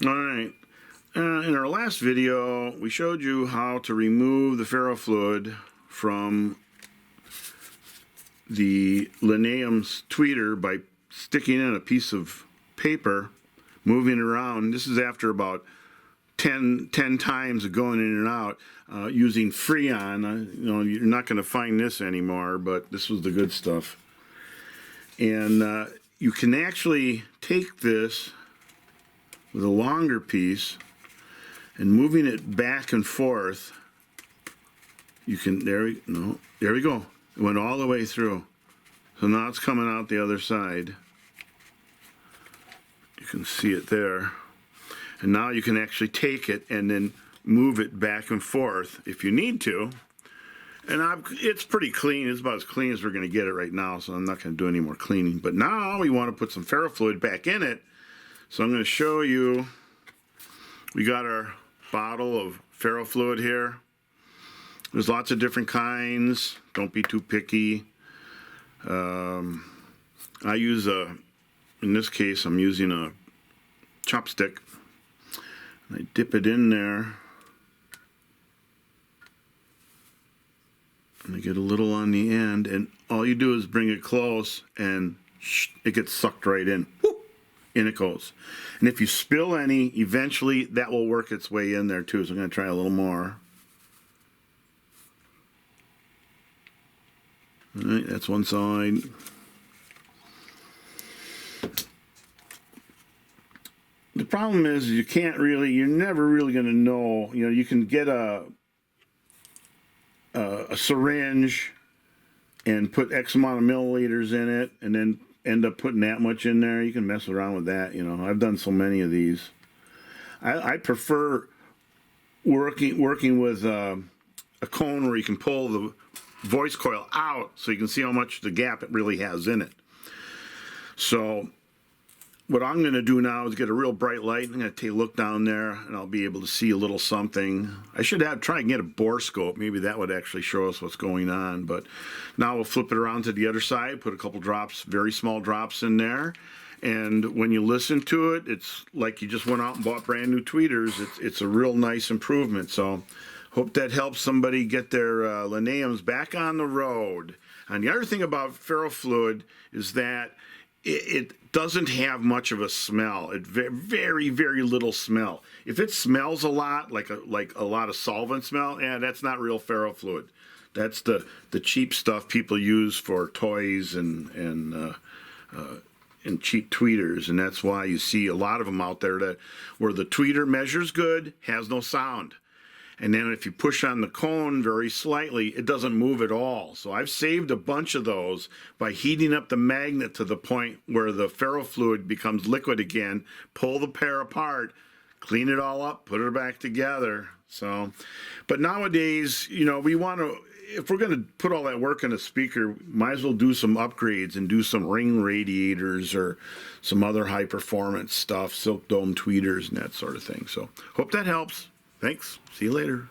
Alright, in our last video we showed you how to remove the ferrofluid from the Lineaum's tweeter by sticking in a piece of paper, moving it around. This is after about 10 times of going in and out, using Freon. You're not going to find this anymore, but this was the good stuff. And you can actually take this with a longer piece and moving it back and forth. You can, there we go. It went all the way through. So now it's coming out the other side. You can see it there. And now you can actually take it and then move it back and forth if you need to. And it's pretty clean. It's about as clean as we're going to get it right now, so I'm not going to do any more cleaning. But now we want to put some ferrofluid back in it. So I'm going to show you. We got our bottle of ferrofluid here. There's lots of different kinds. Don't be too picky. I use in this case, I'm using a chopstick. And I dip it in there. And I get a little on the end, and all you do is bring it close, and it gets sucked right in. Whoop! In it goes. And if you spill any, eventually that will work its way in there too. So I'm going to try a little more. All right, that's one side. The problem is you're never really going to know. You can get a syringe and put X amount of milliliters in it and then end up putting that much in there. You can mess around with that. I've done so many of these. I prefer working with a cone where you can pull the voice coil out so you can see how much the gap it really has in it. So what I'm going to do now is get a real bright light. I'm going to take a look down there, and I'll be able to see a little something. I should try and get a borescope. Maybe that would actually show us what's going on. But now we'll flip it around to the other side, put a couple drops, very small drops in there. And when you listen to it, it's like you just went out and bought brand new tweeters. It's a real nice improvement. So hope that helps somebody get their Lineaums back on the road. And the other thing about ferrofluid is that it doesn't have much of a smell. It very, very little smell. If it smells a lot, like a lot of solvent smell, that's not real ferrofluid. That's the cheap stuff people use for toys and cheap tweeters, and that's why you see a lot of them out there where the tweeter measures good, has no sound. And then if you push on the cone very slightly, it doesn't move at all. So I've saved a bunch of those by heating up the magnet to the point where the ferrofluid becomes liquid again, pull the pair apart, clean it all up, put it back together. So, but nowadays, we want to, if we're going to put all that work in a speaker, might as well do some upgrades and do some ring radiators or some other high performance stuff, silk dome tweeters and that sort of thing. So hope that helps. Thanks. See you later.